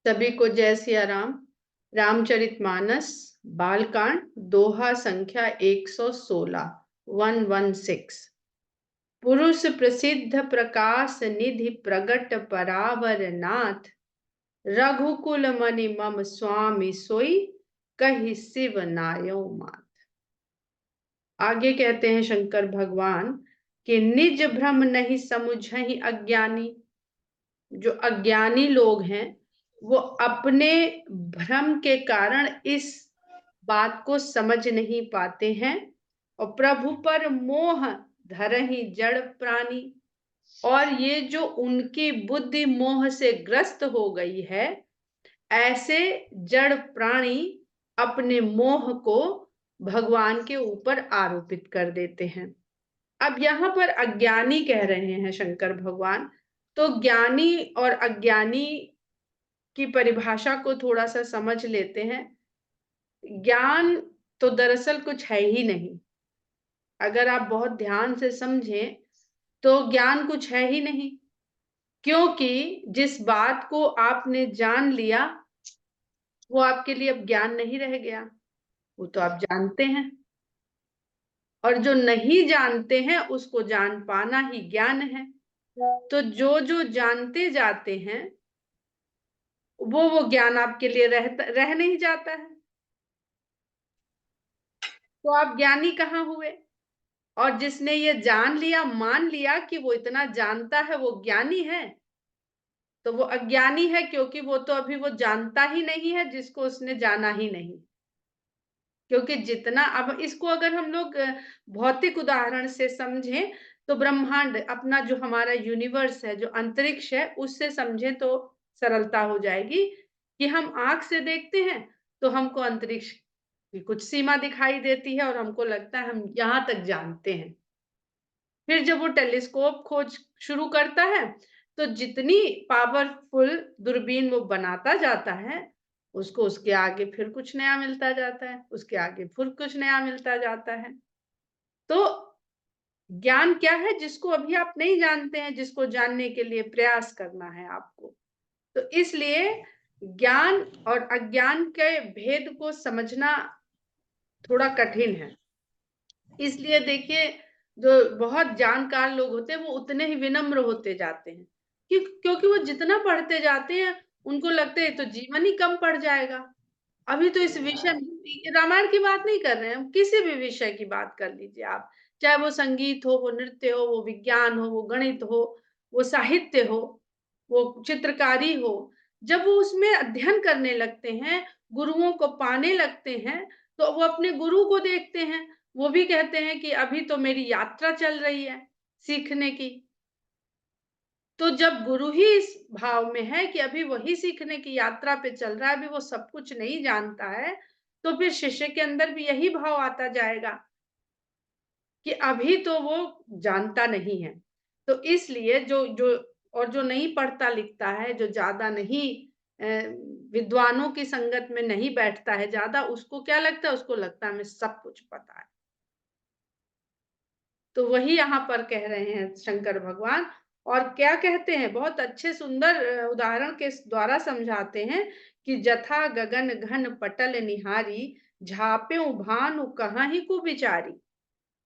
सभी को जय सिया राम। रामचरितमानस बालकांड दोहा संख्या 116 116। पुरुष प्रसिद्ध प्रकाश निधि प्रगट परावर नाथ, रघुकुल मनि मम स्वामी सोई, कहि शिव नायो मात। आगे कहते हैं शंकर भगवान कि निज भ्रम नहीं समुझहि अज्ञानी। जो अज्ञानी लोग हैं वो अपने भ्रम के कारण इस बात को समझ नहीं पाते हैं। और प्रभु पर मोह धरहि जड़ प्राणी, और ये जो उनकी बुद्धि मोह से ग्रस्त हो गई है, ऐसे जड़ प्राणी अपने मोह को भगवान के ऊपर आरोपित कर देते हैं। अब यहाँ पर अज्ञानी कह रहे हैं शंकर भगवान, तो ज्ञानी और अज्ञानी की परिभाषा को थोड़ा सा समझ लेते हैं। ज्ञान तो दरअसल कुछ है ही नहीं। अगर आप बहुत ध्यान से समझें तो ज्ञान कुछ है ही नहीं, क्योंकि जिस बात को आपने जान लिया वो आपके लिए अब ज्ञान नहीं रह गया, वो तो आप जानते हैं। और जो नहीं जानते हैं उसको जान पाना ही ज्ञान है। तो जो जो जानते जाते हैं वो ज्ञान आपके लिए रह नहीं जाता है। तो आप ज्ञानी कहाँ हुए? और जिसने ये जान लिया, मान लिया कि वो इतना जानता है, वो ज्ञानी है, तो वो अज्ञानी है, क्योंकि वो तो अभी वो जानता ही नहीं है जिसको उसने जाना ही नहीं। क्योंकि जितना, अब इसको अगर हम लोग भौतिक उदाहरण से समझें तो ब्रह्मांड अपना जो हमारा यूनिवर्स है, जो अंतरिक्ष है, उससे समझें तो सरलता हो जाएगी कि हम आंख से देखते हैं तो हमको अंतरिक्ष की कुछ सीमा दिखाई देती है और हमको लगता है हम यहाँ तक जानते हैं। फिर जब वो टेलीस्कोप खोज शुरू करता है तो जितनी पावरफुल दूरबीन वो बनाता जाता है, उसको उसके आगे फिर कुछ नया मिलता जाता है, उसके आगे फिर कुछ नया मिलता जाता है। तो ज्ञान क्या है? जिसको अभी आप नहीं जानते हैं, जिसको जानने के लिए प्रयास करना है आपको। तो इसलिए ज्ञान और अज्ञान के भेद को समझना थोड़ा कठिन है। इसलिए देखिए, जो बहुत जानकार लोग होते हैं वो उतने ही विनम्र होते जाते हैं, क्योंकि वो जितना पढ़ते जाते हैं उनको लगता है तो जीवन ही कम पड़ जाएगा। अभी तो इस विषय में रामायण की बात नहीं कर रहे हैं, हम किसी भी विषय की बात कर लीजिए आप, चाहे वो संगीत हो, वो नृत्य हो, वो विज्ञान हो, वो गणित हो, वो साहित्य हो, वो चित्रकारी हो। जब वो उसमें अध्ययन करने लगते हैं, गुरुओं को पाने लगते हैं, तो वो अपने गुरु को देखते हैं। वो भी कहते हैं कि अभी तो मेरी यात्रा चल रही है सीखने की। तो जब गुरु ही इस भाव में है कि अभी वही सीखने की यात्रा पे चल रहा है, अभी वो सब कुछ नहीं जानता है, तो फिर शिष्य के अंदर भी यही भाव आता जाएगा कि अभी तो वो जानता नहीं है। तो इसलिए जो जो और जो नहीं पढ़ता लिखता है, जो ज़्यादा नहीं विद्वानों की संगत में नहीं बैठता है ज़्यादा, उसको क्या लगता है? उसको लगता है हमें सब कुछ पता है। तो वही यहाँ पर कह रहे हैं शंकर भगवान। और क्या कहते हैं? बहुत अच्छे सुंदर उदाहरण के द्वारा समझाते हैं कि जथा गगन घन पटल निहारी, झाप्यों भानु कहाहि को विचारी।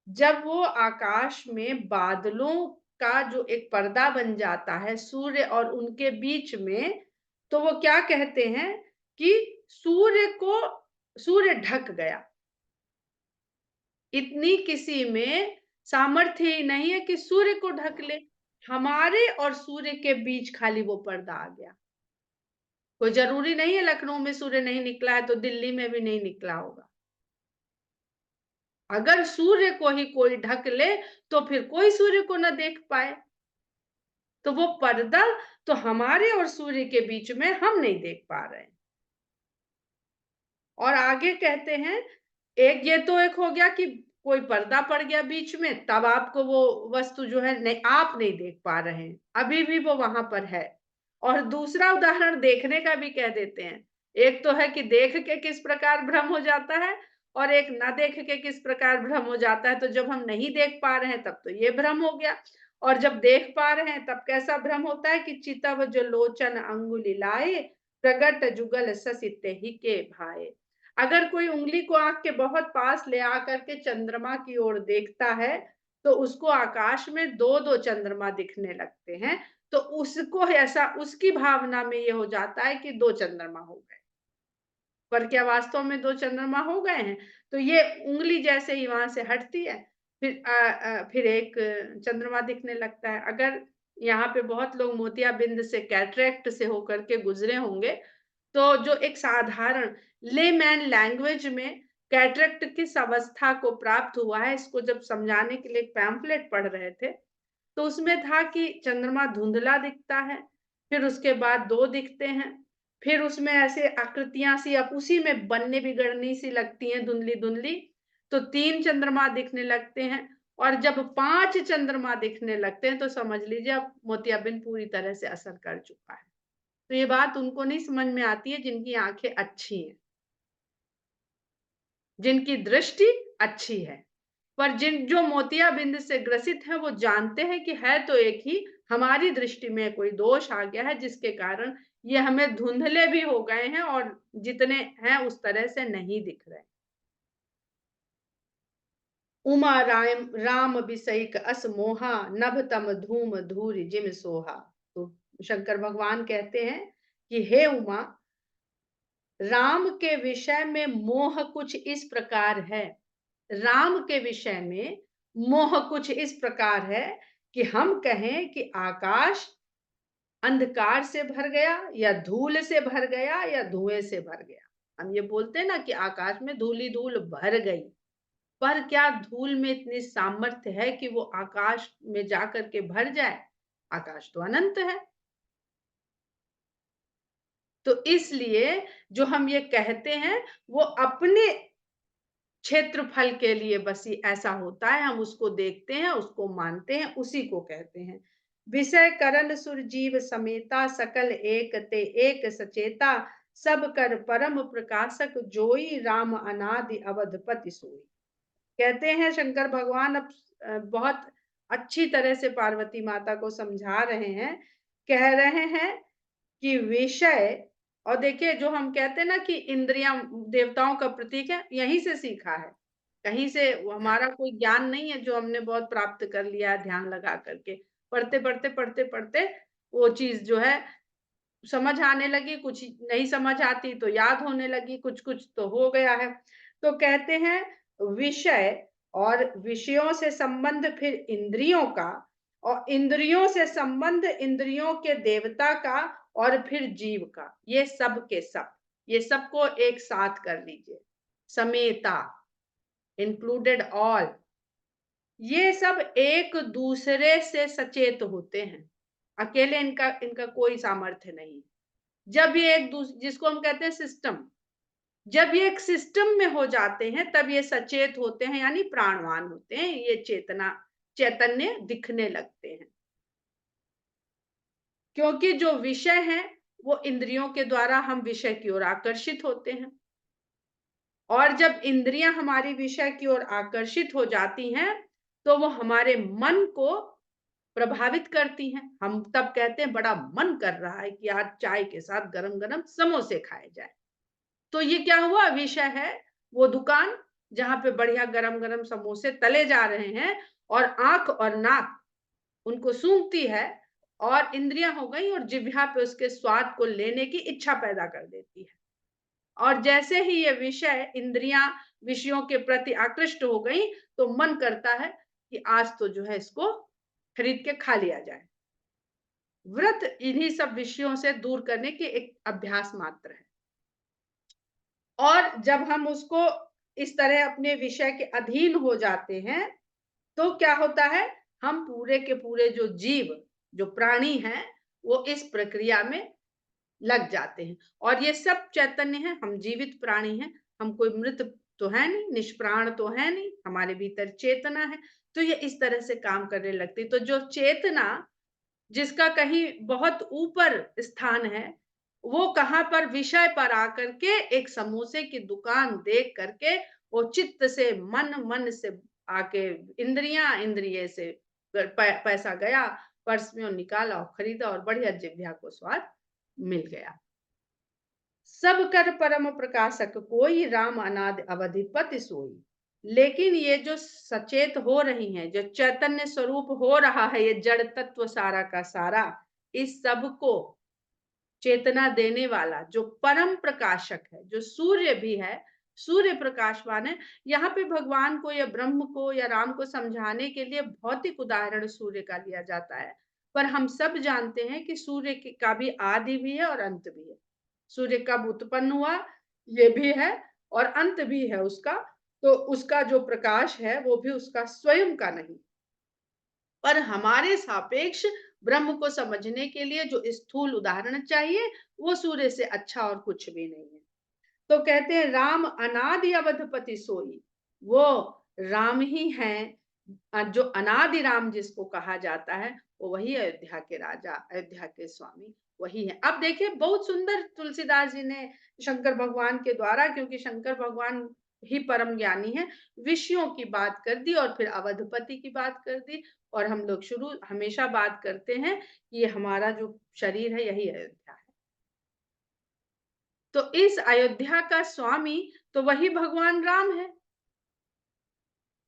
जब वो आकाश में बादलों का जो एक पर्दा बन जाता है सूर्य और उनके बीच में, तो वो क्या कहते हैं कि सूर्य ढक गया। इतनी किसी में सामर्थ्य ही नहीं है कि सूर्य को ढक ले। हमारे और सूर्य के बीच खाली वो पर्दा आ गया। कोई जरूरी नहीं है लखनऊ में सूर्य नहीं निकला है तो दिल्ली में भी नहीं निकला होगा। अगर सूर्य को ही कोई ढक ले तो फिर कोई सूर्य को ना देख पाए। तो वो पर्दा तो हमारे और सूर्य के बीच में हम नहीं देख पा रहे हैं। और आगे कहते हैं, ये तो एक हो गया कि कोई पर्दा पड़ गया बीच में, तब आपको वो वस्तु जो है नहीं, आप नहीं देख पा रहे हैं, अभी भी वो वहां पर है। और दूसरा उदाहरण देखने का भी कह देते हैं। एक तो है कि देख के किस प्रकार भ्रम हो जाता है, और एक ना देख के किस प्रकार भ्रम हो जाता है। तो जब हम नहीं देख पा रहे हैं तब तो ये भ्रम हो गया, और जब देख पा रहे हैं तब कैसा भ्रम होता है कि चितव जो लोचन अंगुली लाए, प्रगट जुगल ससिते ही के भाए। अगर कोई उंगली को आंख के बहुत पास ले आकर के चंद्रमा की ओर देखता है, तो उसको आकाश में दो दो चंद्रमा दिखने लगते हैं। तो उसको ऐसा, उसकी भावना में ये हो जाता है कि दो चंद्रमा हो गए, पर क्या वास्तव में दो चंद्रमा हो गए हैं? तो ये उंगली जैसे ही वहां से हटती है, फिर एक चंद्रमा दिखने लगता है। अगर यहाँ पे बहुत लोग मोतियाबिंद से, कैटरेक्ट से होकर के गुजरे होंगे, तो जो एक साधारण लेमैन लैंग्वेज में कैटरेक्ट किस अवस्था को प्राप्त हुआ है, इसको जब समझाने के लिए एक पैम्फलेट पढ़ रहे थे, तो उसमें था कि चंद्रमा धुंधला दिखता है, फिर उसके बाद 2 दिखते हैं, फिर उसमें ऐसे आकृतियाँ सी अब उसी में बनने बिगड़नी सी लगती हैं धुंधली-धुंधली, तो 3 चंद्रमा दिखने लगते हैं, और जब 5 चंद्रमा दिखने लगते हैं, तो समझ लीजिए अब मोतियाबिंद पूरी तरह से असर कर चुका है। तो ये बात उनको नहीं समझ में आती है जिनकी आँखें अच्छी हैं, जिनकी दृष्टि अच्छी है। पर जिन जो मोतियाबिंद से ग्रसित हैं, वो जानते हैं कि है तो एक ही, हमारी दृष्टि में कोई दोष आ गया है जिसके कारण ये हमें धुंधले भी हो गए हैं और जितने हैं उस तरह से नहीं दिख रहे। उमा राम राम बिसैक अस मोहा, नभ तम धूम धूरि जिम सोहा। तो शंकर भगवान कहते हैं कि हे उमा, राम के विषय में मोह कुछ इस प्रकार है, राम के विषय में मोह कुछ इस प्रकार है कि हम कहें कि आकाश अंधकार से भर गया, या धूल से भर गया, या धुएं से भर गया। हम ये बोलते हैं ना कि आकाश में धूली धूल भर गई, पर क्या धूल में इतनी सामर्थ्य है कि वो आकाश में जाकर के भर जाए? आकाश तो अनंत है। तो इसलिए जो हम ये कहते हैं, वो अपने क्षेत्रफल के लिए बस ये ऐसा होता है, हम उसको देखते हैं, उसको मानते हैं, उसी को कहते हैं। विषय करण सुर जीव समेता, सकल एक ते एक सचेता, सब कर परम प्रकाशक जोई, राम अनादि अवधपति सोई। कहते हैं शंकर भगवान अब बहुत अच्छी तरह से पार्वती माता को समझा रहे हैं, कह रहे हैं कि विषय, और देखिए जो हम कहते हैं ना कि इंद्रियां देवताओं का प्रतीक है, यहीं से सीखा है। कहीं से वो हमारा कोई ज्ञान नहीं है जो हमने बहुत प्राप्त कर लिया है ध्यान लगा करके। पढ़ते-पढ़ते वो चीज़ जो है समझ आने लगी, कुछ नहीं समझ आती तो याद होने लगी, कुछ-कुछ तो हो गया है। तो कहते हैं विषय, और विषयों से संबंध फिर इंद्रियों का, और इंद्रियों से संबंध इंद्रियों के देवता का, और फिर जीव का। ये सब के सब, ये सबको एक साथ कर लीजिए। समेता, इंक्लूडेड ऑल। ये सब एक दूसरे से सचेत होते हैं। अकेले इनका इनका कोई सामर्थ्य नहीं। जब ये एक दूस जिसको हम कहते हैं सिस्टम, जब ये एक सिस्टम में हो जाते हैं, तब ये सचेत होते हैं, यानी प्राणवान होते हैं, ये चैतन्य दिखने लगते हैं। क्योंकि जो विषय हैं, वो इंद्रियों के द्वारा हम विषय की ओर आकर्षित होते हैं, और जब इंद्रियां हमारी विषय की ओर आकर्षित हो जाती हैं, तो वो हमारे मन को प्रभावित करती हैं। हम तब कहते हैं बड़ा मन कर रहा है कि आज चाय के साथ गरम-गरम समोसे खाए जाएँ। तो ये क्या हुआ, विषय है वो दुकान जहाँ पे बढ़िया गरम-गरम समोसे तले जा रहे हैं, और आँख और नाक उनको सूंघती है, और इंद्रियाँ हो गई और जिह्वा पे उसके स्वाद को लेने की इच्छा पैदा कर देती है। और जैसे ही ये विषय, इंद्रियाँ विषयों के प्रति आकृष्ट हो गई, तो मन करता है कि आज तो जो है इसको खरीद के खा लिया जाए। व्रत इन्हीं सब विषयों से दूर करने की एक अभ्यास मात्र है। और जब हम उसको इस तरह अपने विषय के अधीन हो जाते हैं, तो क्या होता है, हम पूरे के पूरे जो जीव, जो प्राणी हैं, वो इस प्रक्रिया में लग जाते हैं। और ये सब चैतन्य है, हम जीवित प्राणी हैं, हम कोई मृत तो है नहीं, निष्प्राण तो है नहीं, हमारे भीतर चेतना है। तो ये इस तरह से काम करने लगती है। तो जो चेतना, जिसका कहीं बहुत ऊपर स्थान है, वो कहाँ पर विषय पर आकर के एक समोसे की दुकान देख करके वो चित्त से, मन से आके इंद्रिय से पैसा गया पर्स में और निकाला और खरीदा और बढ़िया जिह्वा को स्वाद मिल गया। सब कर परम प्रकाशक कोई, राम अनादि अवधिपति सोई। लेकिन ये जो सचेत हो रही हैं, जो चैतन्य स्वरूप हो रहा है, ये जड़ तत्व सारा का सारा, इस सब को चेतना देने वाला जो परम प्रकाशक है, जो सूर्य भी है, सूर्य प्रकाशवान है। यहाँ पे भगवान को या ब्रह्म को या राम को समझाने के लिए भौतिक उदाहरण सूर्य का लिया जाता है। पर हम सब जानते हैं कि सूर्य का भी आदि भी है और अंत भी है। सूर्य कब उत्पन्न हुआ ये भी है और अंत भी है उसका। तो उसका जो प्रकाश है वो भी उसका स्वयं का नहीं, पर हमारे सापेक्ष ब्रह्म को समझने के लिए जो स्थूल उदाहरण चाहिए वो सूर्य से अच्छा और कुछ भी नहीं है। तो कहते हैं राम अनादि अवधपति सोई, वो राम ही हैं। जो अनादि राम जिसको कहा जाता है वो वही अयोध्या के राजा, अयोध्या के स्वामी वही है। अब देखिए बहुत सुंदर तुलसीदास जी ने शंकर भगवान के द्वारा, क्योंकि शंकर भगवान ही परम ज्ञानी है, विषयों की बात कर दी और फिर अवधपति की बात कर दी। और हम लोग शुरू हमेशा बात करते हैं कि ये हमारा जो शरीर है यही अयोध्या है। तो इस अयोध्या का स्वामी तो वही भगवान राम है,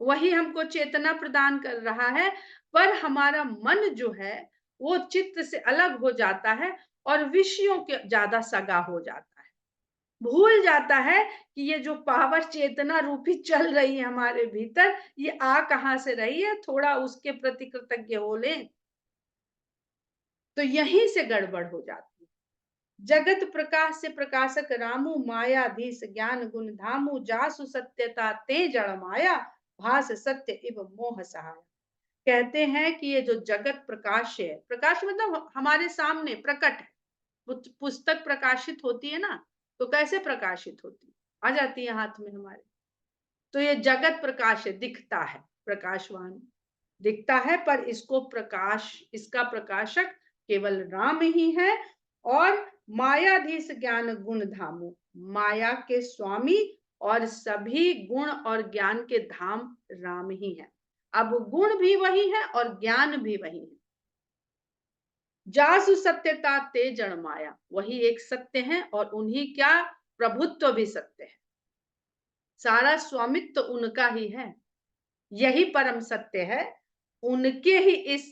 वही हमको चेतना प्रदान कर रहा है। पर हमारा मन जो है वो चित्त से अलग हो जाता है और विषयों के ज्यादा सगा हो जाता है, भूल जाता है कि ये जो पावर चेतना रूपी चल रही है हमारे भीतर, ये आ कहां से रही है, थोड़ा उसके प्रति कृतज्ञ हो लें। तो यहीं से गड़बड़ हो जाती है। जगत प्रकाश से प्रकाशक रामू, मायाधीश ज्ञान गुण धामु, जासु सत्यता ते जड़ माया, भास सत्य इव मोह सहाय। कहते हैं कि ये जो जगत प्रकाश है, प्रकाश मतलब हमारे सामने प्रकट है। पुस्तक प्रकाशित होती है ना, तो कैसे प्रकाशित होती है, आ जाती है हाथ में हमारे। तो ये जगत प्रकाश है, दिखता है, प्रकाशवान दिखता है, पर इसको प्रकाश, इसका प्रकाशक केवल राम ही है। और मायाधीश ज्ञान गुण धामु, माया के स्वामी और सभी गुण और ज्ञान के धाम राम ही है। अब गुण भी वही है और ज्ञान भी वही है। जासु सत्यता ते जड़ माया, वही एक सत्य है और उन्हीं क्या प्रभुत्व भी सत्य है, सारा स्वामित्व उनका ही है, यही परम सत्य है। उनके ही इस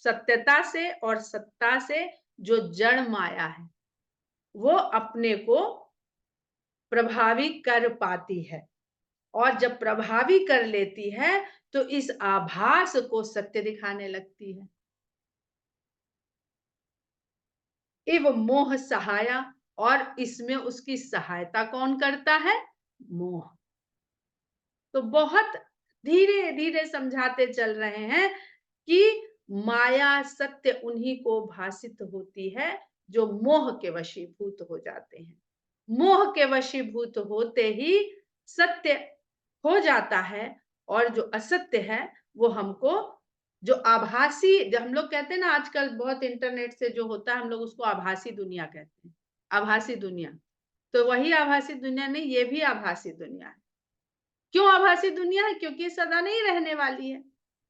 सत्यता से और सत्ता से जो जड़ माया है वो अपने को प्रभावी कर पाती है, और जब प्रभावी कर लेती है तो इस आभास को सत्य दिखाने लगती है। एवं मोह सहाया, और इसमें उसकी सहायता कौन करता है, मोह। तो बहुत धीरे धीरे समझाते चल रहे हैं कि माया सत्य उन्हीं को भासित होती है जो मोह के वशीभूत हो जाते हैं। मोह के वशीभूत होते ही सत्य हो जाता है, और जो असत्य है वो हमको, जो आभासी, जो हम लोग कहते हैं ना आजकल बहुत इंटरनेट से जो होता है हम लोग उसको आभासी दुनिया कहते हैं, आभासी दुनिया। तो वही आभासी दुनिया नहीं, ये भी आभासी दुनिया है। क्यों आभासी दुनिया है, क्योंकि ये सदा नहीं रहने वाली है।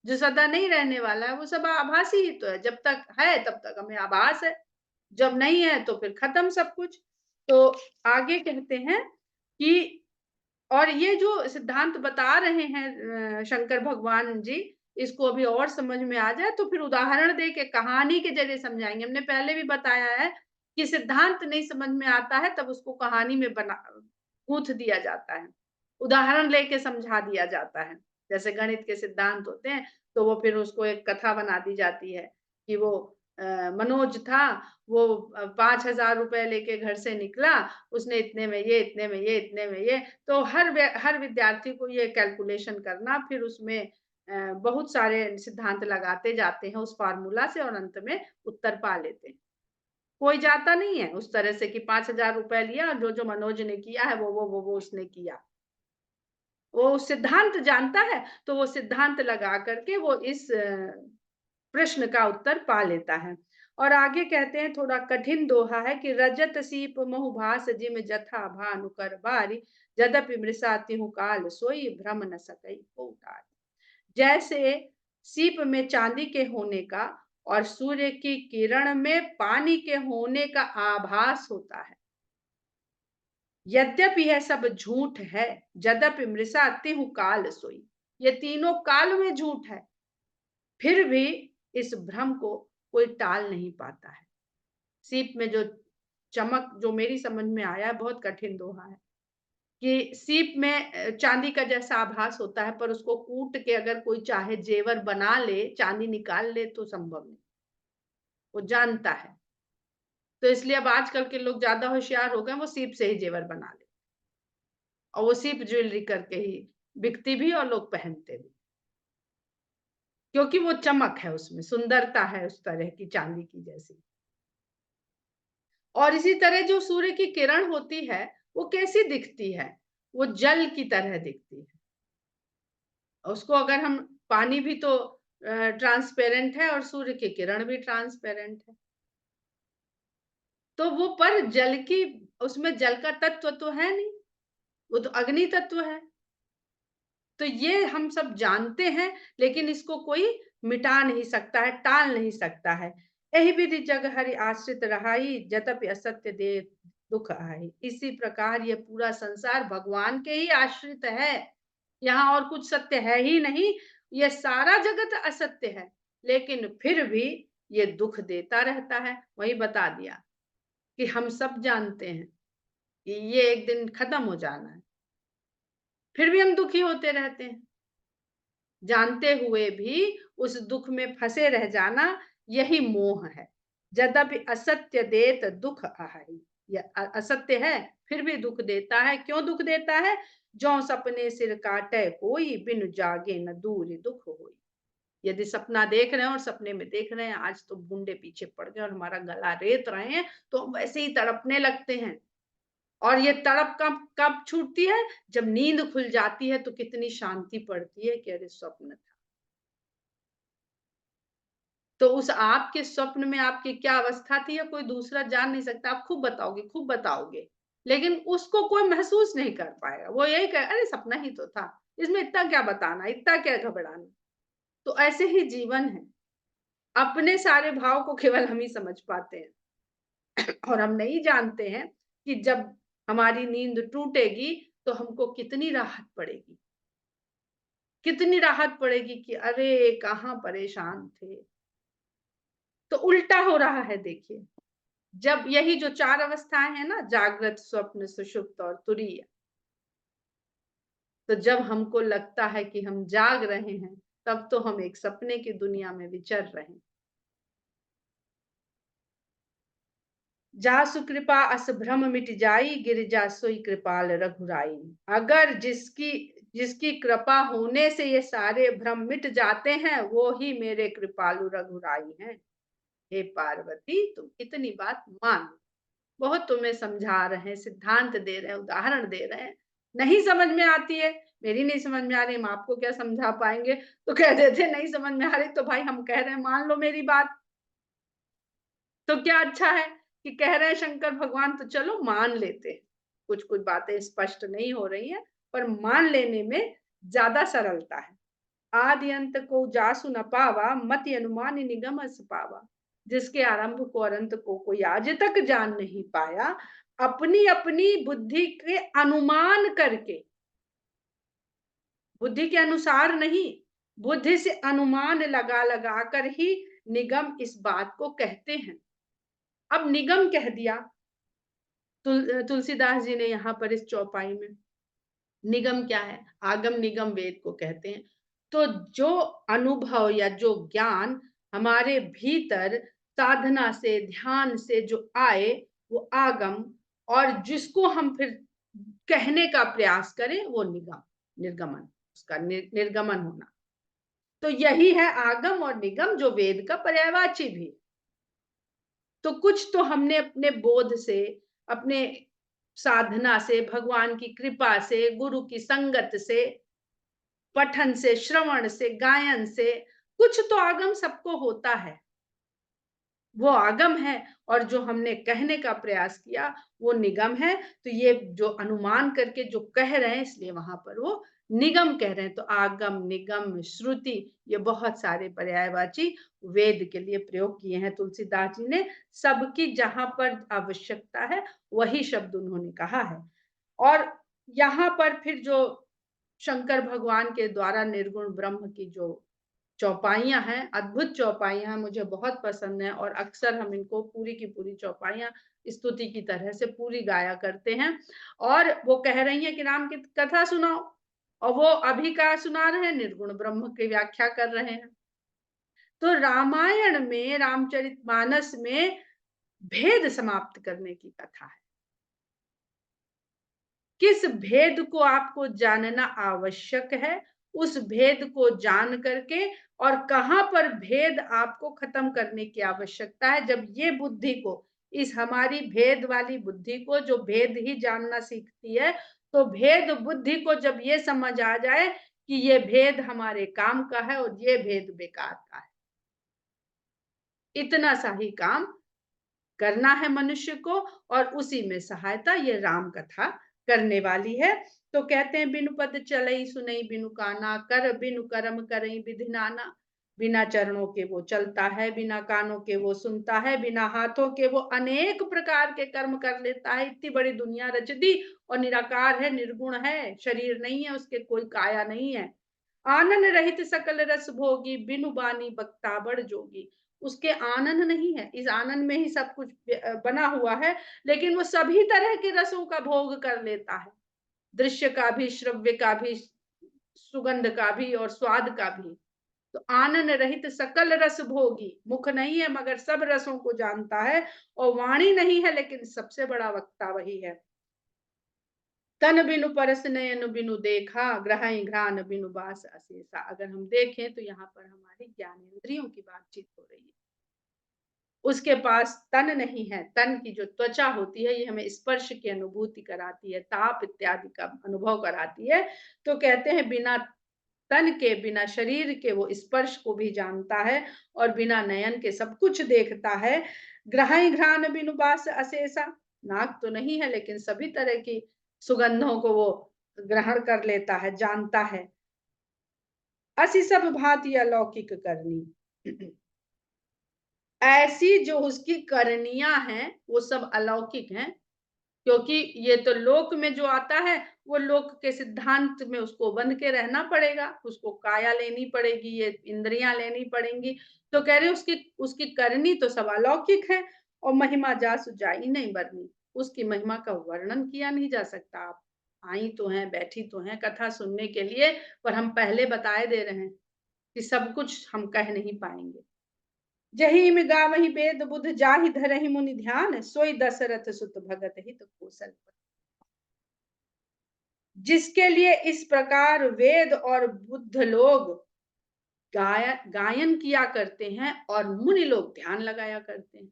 जो सदा नहीं रहने वाला है वो सब आभासी ही तो है, जब तक है तब तक हमें आभास है, जब नहीं है तो फिर खत्म सब कुछ। तो आगे कहते हैं कि, और ये जो सिद्धांत बता रहे हैं शंकर भगवान जी, इसको अभी और समझ में आ जाए तो फिर उदाहरण दे के कहानी के जरिए समझाएंगे। हमने पहले भी बताया है कि सिद्धांत नहीं समझ में आता है तब उसको कहानी में बना गूंथ दिया जाता है, उदाहरण लेके समझा दिया जाता है। जैसे गणित के सिद्धांत होते हैं तो वो फिर उसको एक कथा बना दी जाती है कि वो मनोज था, वो 5,000 रुपए लेके घर से निकला, उसने इतने में ये, इतने में ये, इतने में ये। तो हर विद्यार्थी को ये कैलकुलेशन करना, फिर उसमें बहुत सारे सिद्धांत लगाते जाते हैं उस फार्मूला से और अंत में उत्तर पा लेते हैं। कोई जाता नहीं है उस तरह से कि 5,000 रुपए लिया और जो मनोज ने किया है वो उसने किया। वो सिद्धांत जानता है तो वो सिद्धांत लगा करके वो इस प्रश्न का उत्तर पा लेता है। और आगे कहते हैं, थोड़ा कठिन दोहा है कि रजत सीप मोहु भास जिम जथा भानु कर बारी, यद्यपि मृषा तिहु काल सोई भ्रम न सकई को उतारी। जैसे सीप में चांदी के होने का और सूर्य की किरण में पानी के होने का आभास होता है, यद्यपि यह सब झूठ है, यद्यपि मृषा तिहु काल सोई, ये तीनों काल में झूठ है, फिर भी इस भ्रम को कोई टाल नहीं पाता है। सीप में जो चमक, जो मेरी समझ में आया, बहुत कठिन दोहा है कि सीप में चांदी का जैसा आभास होता है, पर उसको कूट के अगर कोई चाहे जेवर बना ले, चांदी निकाल ले, तो संभव नहीं। वो जानता है। तो इसलिए अब आजकल के लोग ज़्यादा होशियार हो गए, वो सीप से ही जेवर बना ले, और वो सीप ज्वेलरी करके ही बिकती भी और लोग पहनते भी। क्योंकि वो चमक है उसमें, सुंदरता है उस तरह की चांदी की जैसी। और इसी तरह जो सूर्य की किरण होती है, वो कैसी दिखती है? वो जल की तरह दिखती है। उसको अगर हम, पानी भी तो ट्रांसपेरेंट है और सूर्य की किरण भी ट्रांसपेरेंट है। तो वो पर जल की, उसमें जल का तत्व तो है नहीं, वो तो अग्नि तत्व है। तो ये हम सब जानते हैं, लेकिन इसको कोई मिटा नहीं सकता है, टाल नहीं सकता है। "एहि विधि जग हरि आश्रित रहाई, जतपि असत्य दे दुःख आहि।" इसी प्रकार ये पूरा संसार भगवान के ही आश्रित है। यहाँ और कुछ सत्य है ही नहीं, ये सारा जगत असत्य है, लेकिन फिर भी ये दुःख देता रहता है। वही बता दिया कि हम सब जानते हैं कि ये एक दिन खत्म हो जाना है, फिर भी हम दुखी होते रहते हैं। जानते हुए भी उस दुःख में फँसे रह जाना, यही मोह है। यद्यपि असत्य देत दुःख आहि, ये असत्य है, फिर भी दुःख देता है। क्यों दुःख देता है? "ज्यों सपने सिर काटै कोई, बिनु जागे न दूर दुःख होई।" यदि सपना देख रहे हैं और सपने में देख रहे हैं, आज तो बूंदे पीछे पड़ गए और हमारा गला रेत रहे हैं, तो हम वैसे ही तड़पने लगते हैं। और ये तड़प कब कब छूटती है? जब नींद खुल जाती है, तो कितनी शांति पड़ती है कि अरे स्वप्न था। तो उस आपके स्वप्न में आपकी क्या अवस्था थी, या कोई दूसरा जान नहीं सकता। आप खूब बताओगे, खूब बताओगे, लेकिन उसको कोई महसूस नहीं कर पाएगा। वो यही कहे, अरे सपना ही तो था, इसमें इतना क्या बताना, इतना क्या घबराना। तो ऐसे ही जीवन है। अपने सारे भाव को केवल हम ही समझ पाते हैं। और हम नहीं जानते हैं कि जब हमारी नींद टूटेगी, तो हमको कितनी राहत पड़ेगी। कितनी राहत पड़ेगी कि अरे! कहाँ परेशान थे। तो उल्टा हो रहा है देखिए। जब यही जो 4 अवस्थाएँ हैं ना, जागृत, स्वप्न, सुषुप्त और तुरीय, तो जब हमको लगता है कि हम जाग रहे हैं, तब तो हम एक सपने की दुनिया में विचर रहे हैं। "जासु कृपा अस भ्रम मिट जाई, गिरिजा सोई कृपाल रघुराई।" अगर जिसकी जिसकी कृपा होने से ये सारे भ्रम मिट जाते हैं, वो ही मेरे कृपालु रघुराई हैं। हे पार्वती, तुम इतनी बात मान लो। बहुत तुम्हें समझा रहे हैं, सिद्धांत दे रहे हैं, उदाहरण दे रहे हैं। नहीं समझ में आती है, मेरी नहीं समझ में आ रही, हम आपको क्या समझा पाएँगे? तो कह देते हैं नहीं समझ में आ रही, तो भाई हम कह रहे हैं मान लो मेरी बात। तो क्या अच्छा है कि कह रहे हैं शंकर भगवान, तो चलो मान लेते हैं। कुछ-कुछ बातें स्पष्ट नहीं हो रही हैं, पर मान लेने में ज़्यादा सरलता है। आदि अंत को जासु न पावा, मति अनुमान निगम अस पावा। जिसके आरंभ को और अंत को कोई आज तक जान नहीं पाया, अपनी-अपनी बुद्धि के अनुमान करके, बुद्धि के अनुसार नहीं, बुद्धि से अनुमान लगा-लगा कर ही निगम इस बात को कहते हैं। अब निगम कह दिया, तुलसीदास जी ने यहाँ पर इस चौपाई में। निगम क्या है? आगम निगम वेद को कहते हैं। तो जो अनुभव या जो ज्ञान हमारे भीतर साधना से, ध्यान से जो आए, वो आगम, और जिसको हम फिर कहने का प्रयास करें, वो निगम, निर्गमन, उसका निर्गमन होना। तो यही है आगम और निगम, जो वेद का पर्यायवाची भी। तो कुछ तो हमने अपने बोध से, अपने साधना से, भगवान की कृपा से, गुरु की संगत से, पठन से, श्रवण से, गायन से, कुछ तो आगम सबको होता है। वो आगम है, और जो हमने कहने का प्रयास किया, वो निगम है। तो ये जो अनुमान करके जो कह रहे हैं, इसलिए वहाँ पर वो निगम कह रहे हैं। तो आगम, निगम, श्रुति, ये बहुत सारे पर्यायवाची वेद के लिए प्रयोग किए हैं तुलसीदास जी ने। सबकी जहाँ पर आवश्यकता है, वही शब्द उन्होंने कहा है। और यहाँ पर फिर जो शंकर भगवान के द्वारा निर्गुण ब्रह्म की जो चौपाइयाँ हैं, अद्भुत चौपाइयाँ हैं, मुझे बहुत पसंद हैं और अक्सर हम इनको पूरी की पूरी चौपाइयाँ स्तुति की तरह से पूरी गाया करते हैं। और वो कह रही हैं कि राम की कथा सुनाओ, और वो अभी का सुना रहे हैं, निर्गुण ब्रह्म की व्याख्या कर रहे हैं। तो रामायण में, रामचरितमानस में भेद समाप्त करने की कथा है। किस भेद को आपको जानना आवश्यक है, उस भेद को जान करके और कहाँ पर भेद आपको खत्म करने की आवश्यकता है। जब ये बुद्धि को, इस हमारी भेद वाली बुद्धि को जो भेद ही जानना सीखती है, तो भेद बुद्धि को जब ये समझ आ जाए कि ये भेद हमारे काम का है और ये भेद बेकार का है, इतना सा ही काम करना है मनुष्य को, और उसी में सहायता ये राम कथा करने वाली है। तो कहते हैं बिनु पद चलई सुनई बिनु काना, कर बिनु कर्म करई विधि नाना। बिना चरणों के वो चलता है, बिना कानों के वो सुनता है, बिना हाथों के वो अनेक प्रकार के कर्म कर लेता है। इतनी बड़ी दुनिया रच दी और निराकार है, निर्गुण है, शरीर नहीं है उसके, कोई काया नहीं है। आनंद रहित सकल रस भोगी, बिनु बानी बक्ता बड़ जोगी। उसके आनंद नहीं है, इस आनंद में ही सब कुछ बना हुआ है, लेकिन वो सभी तरह के रसों का भोग कर लेता है, दृश्य का भी, श्रव्य का भी, सुगंध का भी और स्वाद का भी। तो आनंद रहित सकल रस भोगी, मुख नहीं है मगर सब रसों को जानता है, और वाणी नहीं है लेकिन सबसे बड़ा वक्ता वही है। तन बिनु परस नयन बिनु देखा, ग्रहई घ्राण बिनु बास अशेषा। अगर हम देखें तो यहाँ पर हमारी ज्ञानेंद्रियों की बातचीत हो रही है। उसके पास तन नहीं है, तन की जो त्वचा होती है ये हमें स्पर्श की अनुभूति कराती है, ताप इत्यादि का अनुभव कराती है। तो कहते हैं बिना तन के, बिना शरीर के वो स्पर्श को भी जानता है, और बिना नयन के सब कुछ देखता है। ग्रहई घ्राण बिनु बास अशेषा, नाक तो नहीं है लेकिन सभी तरह की सुगंधों को वो ग्रहण कर लेता है, जानता है। असी सब भांति अलौकिक करनी, ऐसी जो उसकी करनियां हैं वो सब अलौकिक हैं, क्योंकि ये तो लोक में जो आता है वो लोक के सिद्धांत में उसको बंध के रहना पड़ेगा, उसको काया लेनी पड़ेगी, ये इंद्रियां लेनी पड़ेंगी। तो कह रहे उसकी उसकी करनी तो सब अलौकिक है, और महिमा जासु जाई नहीं बरनी, उसकी महिमा का वर्णन किया नहीं जा सकता। आप आई तो हैं, बैठी तो हैं कथा सुनने के लिए, पर हम पहले बताए दे रहे हैं कि सब कुछ हम कह नहीं पाएंगे। जही में गावही वेद बुध जाहि धरहि मुनि ध्यान, सोई दशरथ सुत भगत हित कौशल। जिसके लिए इस प्रकार वेद और बुद्ध लोग गायन किया करते हैं और मुनि लोग ध्यान लगाया करते हैं।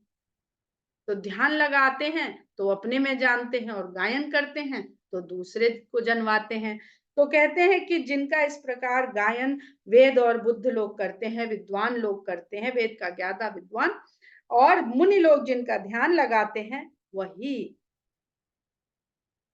तो ध्यान लगाते हैं तो अपने में जानते हैं, और गायन करते हैं तो दूसरे को जनवाते हैं। तो कहते हैं कि जिनका इस प्रकार गायन वेद और बुद्ध लोग करते हैं, विद्वान लोग करते हैं, वेद का ज्ञाता विद्वान, और मुनि लोग जिनका ध्यान लगाते हैं, वही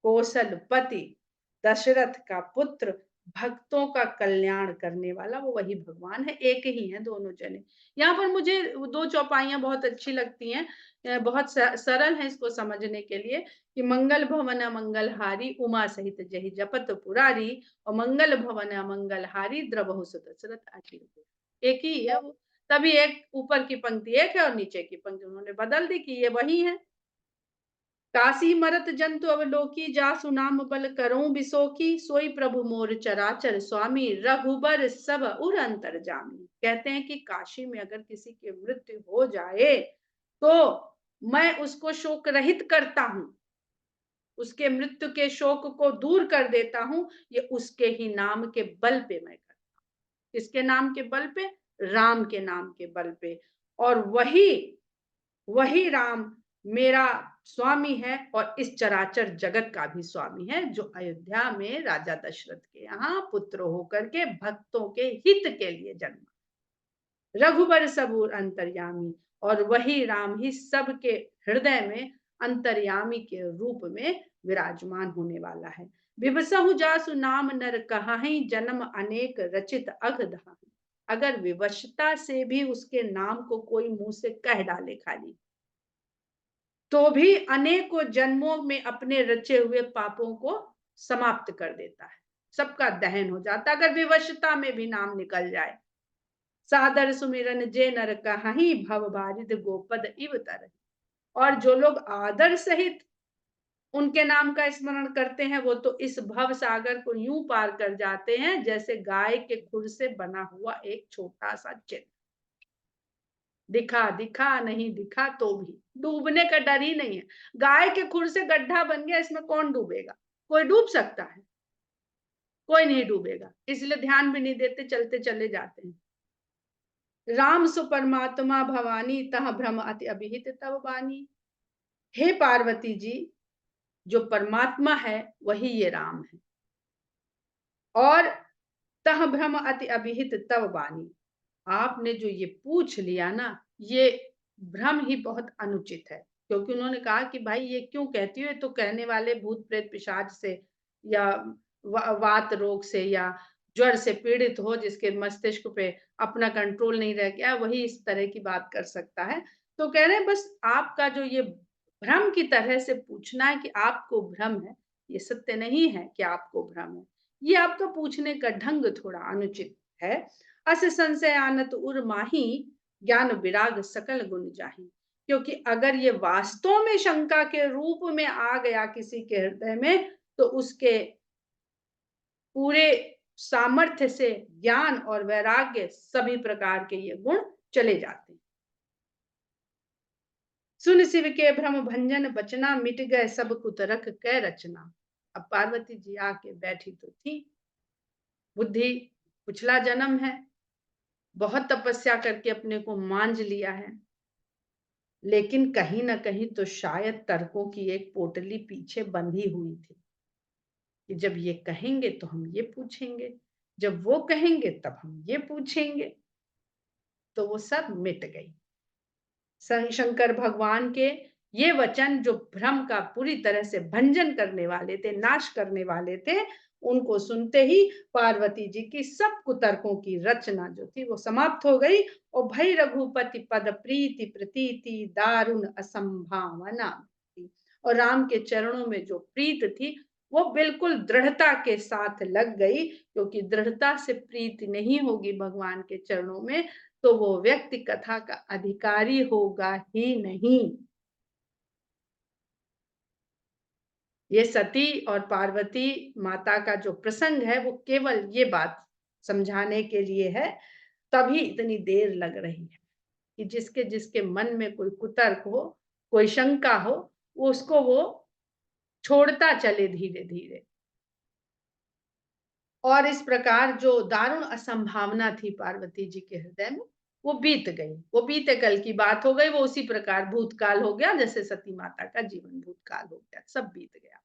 कौशलपति, दशरथ का पुत्र, भक्तों का कल्याण करने वाला, वो वही भगवान है। एक ही है दोनों जने। यहाँ पर मुझे दो चौपाइयां बहुत अच्छी लगती हैं, बहुत सरल है इसको समझने के लिए, कि मंगल भवन अमंगलहारी उमा सहित जहि जपत पुरारी, और मंगल भवन अमंगलहारी द्रवहु सुत दशरथ अचिर। एक ही है वो, तभी एक ऊपर की पंक्ति एक है और नीचे की पंक्ति उन्होंने बदल दी कि ये वही है। काशी मरत जंतु अवलोकी, जासु नाम बल करऊं बिसोकी, सोई प्रभु मोर चराचर स्वामी, रघुबर सब उर अंतर जामी। कहते हैं कि काशी में अगर किसी की मृत्यु हो जाए तो मैं उसको शोक रहित करता हूं, उसके मृत्यु के शोक को दूर कर देता हूं, ये उसके ही नाम के बल पे मैं करता हूं। किसके नाम के बल पे? राम के नाम के बल पे। और वही वही राम मेरा स्वामी है, और इस चराचर जगत का भी स्वामी है, जो अयोध्या में राजा दशरथ के यहाँ पुत्र होकर के भक्तों के हित के लिए जन्मा। रघुबर सबूर अंतर्यामी, और वही राम ही सबके हृदय में अंतर्यामी के रूप में विराजमान होने वाला है। विवसहु जासु नाम नर कहाहि, जन्म अनेक रचित अघ धाहि। अगर विवशता से भी उसके नाम को कोई मुंह से कह डाले खाली, तो भी अनेकों जन्मों में अपने रचे हुए पापों को समाप्त कर देता है, सबका दहन हो जाता है अगर विवशता में भी नाम निकल जाए। सादर सुमिरन जे नर कहाही भव बारिद गोपद इव तर। और जो लोग आदर सहित उनके नाम का स्मरण करते हैं वो तो इस भव सागर को यूं पार कर जाते हैं जैसे गाय के खुर से बना हुआ एक छोटा सा चिन्ह। दिखा दिखा नहीं दिखा तो भी डूबने का डर ही नहीं है। गाय के खुर से गड्ढा बन गया, इसमें कौन डूबेगा? कोई डूब सकता है? कोई नहीं डूबेगा, इसलिए ध्यान भी नहीं देते, चलते चले जाते हैं। राम सु परमात्मा भवानी तह भ्रम अति अभिहित तव बानी। हे पार्वती जी, जो परमात्मा है वही ये राम है, और तह भ्रम अति अभिहित तव बानी। आपने जो ये पूछ लिया ना, ये भ्रम ही बहुत अनुचित है, क्योंकि उन्होंने कहा कि भाई ये क्यों कहती हो, ये तो कहने वाले भूत प्रेत पिशाच से या वात रोग से या ज्वर से पीड़ित हो, जिसके मस्तिष्क पे अपना कंट्रोल नहीं रह गया, वही इस तरह की बात कर सकता है। तो कह रहे हैं बस आपका जो ये भ्रम की तरह से पूछना है कि आपको भ्रम है, ये सत्य नहीं है कि आपको भ्रम है। ये आपका पूछने का ढंग थोड़ा अनुचित है। अस संशय आनत उर माही ज्ञान विराग सकल गुण जाही। क्योंकि अगर ये वास्तव में शंका के रूप में आ गया किसी के हृदय में, तो उसके पूरे सामर्थ्य से ज्ञान और वैराग्य सभी प्रकार के ये गुण चले जाते हैं। सुन शिव के भ्रम भंजन बचना, मिट गए सब कुतरक कै रचना। अब पार्वती जी आके बैठी तो थी, बुद्धि पिछला जन्म है, बहुत तपस्या करके अपने को मांझ लिया है, लेकिन कहीं ना कहीं तो शायद तर्कों की एक पोटली पीछे बंधी हुई थी कि जब ये कहेंगे तो हम ये पूछेंगे, जब वो कहेंगे तब हम ये पूछेंगे। तो वो सब मिट गई। शंकर भगवान के ये वचन जो भ्रम का पूरी तरह से भंजन करने वाले थे, नाश करने वाले थे, उनको सुनते ही पार्वती जी की सब कुतर्कों की रचना जो थी वो समाप्त हो गई। और भई रघुपति पद प्रीति प्रतीति दारुण असंभावना थी। और राम के चरणों में जो प्रीत थी वो बिल्कुल दृढ़ता के साथ लग गई, क्योंकि दृढ़ता से प्रीति नहीं होगी भगवान के चरणों में तो वो व्यक्ति कथा का अधिकारी होगा ही नहीं। ये सती और पार्वती माता का जो प्रसंग है वो केवल ये बात समझाने के लिए है, तभी इतनी देर लग रही है कि जिसके जिसके मन में कोई कुतर्क हो, कोई शंका हो, उसको वो छोड़ता चले धीरे धीरे। और इस प्रकार जो दारुण असंभावना थी पार्वती जी के हृदय में वो बीत गई, वो बीते कल की बात हो गई, वो उसी प्रकार भूतकाल हो गया जैसे सती माता का जीवन भूतकाल हो गया, सब बीत गया।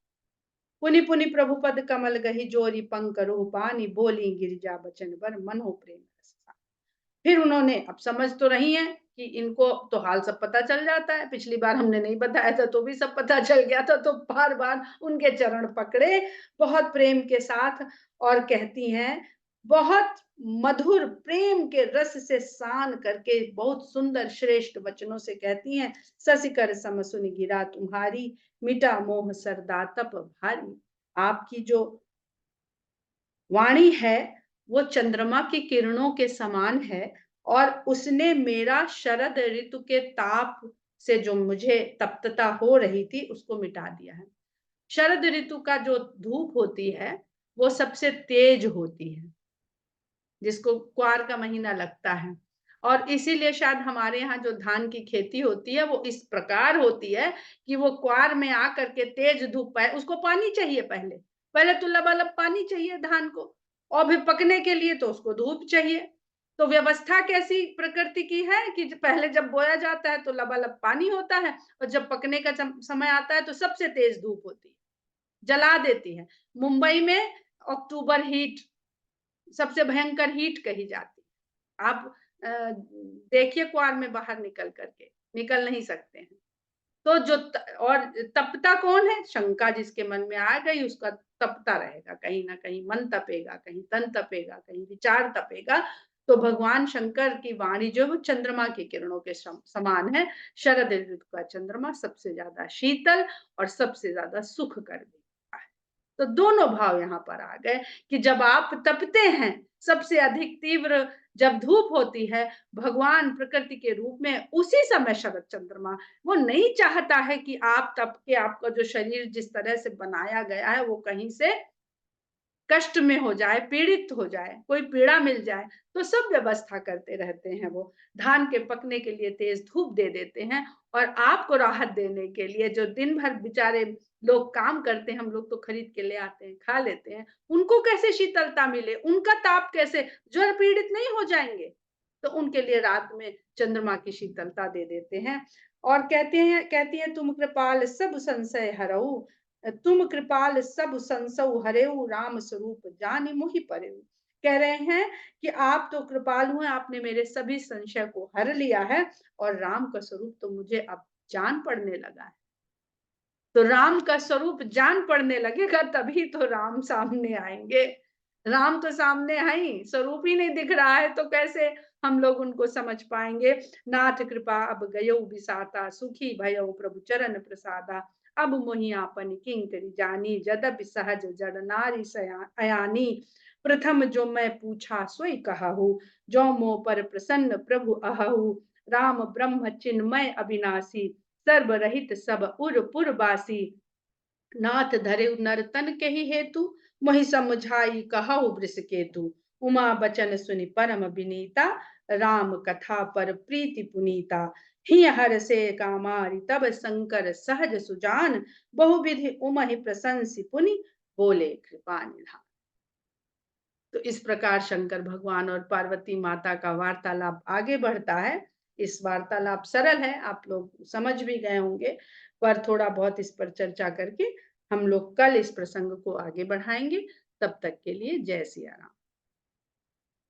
पुनि पुनि प्रभु पद कमल गही जोरी पंकरो पानी बोली गिरिजा बचन बर मनो प्रेम रस। फिर उन्होंने, अब समझ तो रही है कि इनको तो हाल सब पता चल जाता है, पिछली बार हमने नहीं बताया था तो भी सब पता चल गया था, तो बार बार उनके चरण पकड़े बहुत प्रेम के साथ और कहती हैं बहुत मधुर प्रेम के रस से सान करके बहुत सुंदर श्रेष्ठ वचनों से कहती हैं, ससिकर सम सुन गिरा तुम्हारी मिटा मोह सरदा तप भारी। आपकी जो वाणी है वो चंद्रमा की किरणों के समान है, और उसने मेरा शरद ऋतु के ताप से जो मुझे तप्तता हो रही थी उसको मिटा दिया है। शरद ऋतु का जो धूप होती है वो सबसे तेज होती है, जिसको क्वार का महीना लगता है, और इसीलिए शायद हमारे यहाँ जो धान की खेती होती है वो इस प्रकार होती है कि वो क्वार में आकर के तेज धूप है, उसको पानी चाहिए, पहले पहले तो लबालब पानी चाहिए धान को, और भी पकने के लिए तो उसको धूप चाहिए। तो व्यवस्था कैसी प्रकृति की है कि पहले जब बोया जाता है तो लबालब पानी होता है, और जब पकने का समय आता है तो सबसे तेज धूप होती है, जला देती है। मुंबई में अक्टूबर हीट सबसे भयंकर हीट कही जाती है। आप देखिए क्वार में बाहर निकल करके, निकल नहीं सकते हैं। तो जो और तपता कौन है? शंका जिसके मन में आ गई उसका तपता रहेगा, कहीं ना कहीं मन तपेगा, कहीं तन तपेगा, कहीं विचार तपेगा। तो भगवान शंकर की वाणी जो है वो चंद्रमा की किरणों के समान है। शरद ऋतु का चंद्रमा सबसे ज्यादा शीतल और सबसे ज्यादा सुख कर देता है। तो दोनों भाव यहाँ पर आ गए कि जब आप तपते हैं, सबसे अधिक तीव्र जब धूप होती है, भगवान प्रकृति के रूप में उसी समय शरद चंद्रमा, वो नहीं चाहता है कि आप तप के आपका जो शरीर जिस तरह से बनाया गया है वो कहीं से कष्ट में हो जाए, पीड़ित हो जाए, कोई पीड़ा मिल जाए, तो सब व्यवस्था करते रहते हैं वो। धान के पकने के लिए तेज धूप दे देते हैं और आपको राहत देने के लिए जो दिन भर बेचारे लोग काम करते हैं, हम लोग तो खरीद के ले आते हैं, खा लेते हैं, उनको कैसे शीतलता मिले, उनका ताप कैसे, ज्वर पीड़ित नहीं हो जाएंगे? तो उनके लिए रात में चंद्रमा की शीतलता दे देते हैं और कहती है तुम कृपाल सब संशय हरऊ, तुम कृपाल सब संसौ हरेऊ, राम स्वरूप जानि मोहि परेऊ। कह रहे हैं कि आप तो कृपालु हैं, आपने मेरे सभी संशय को हर लिया है और राम का स्वरूप तो मुझे अब जान पड़ने लगा है। तो राम का स्वरूप जान पड़ने लगेगा तभी तो राम सामने आएंगे। राम तो सामने है ही, स्वरूप ही नहीं दिख रहा है तो कैसे हम लोग उनको समझ पाएंगे। नाथ कृपा अब गयो बिसाता, सुखी भयउ प्रभु चरण प्रसादा, अब मोहि आपन किंकरी जानी, जदपि सहज जड़ नारी अयानी, प्रथम जो मैं पूछा सोई कहूँ, जो मोह पर प्रसन्न प्रभु अहू, राम ब्रह्म चिन्मय अविनाशी, सर्वरहित सब उर पुरवासी, नाथ धरे नर तन के ही हेतु, मोहि समझाई कहु वृष केतु, उमा बचन सुनि परम विनीता, राम कथा पर प्रीति पुनीता, ही हर से कामारि तब शंकर सहज सुजान, बहुविधि उमहि प्रशंसी पुनि, बोले कृपा निधान। तो इस प्रकार शंकर भगवान और पार्वती माता का वार्तालाप आगे बढ़ता है। इस वार्तालाप सरल है, आप लोग समझ भी गए होंगे, पर थोड़ा बहुत इस पर चर्चा करके हम लोग कल इस प्रसंग को आगे बढ़ाएंगे। तब तक के लिए जय सिया राम।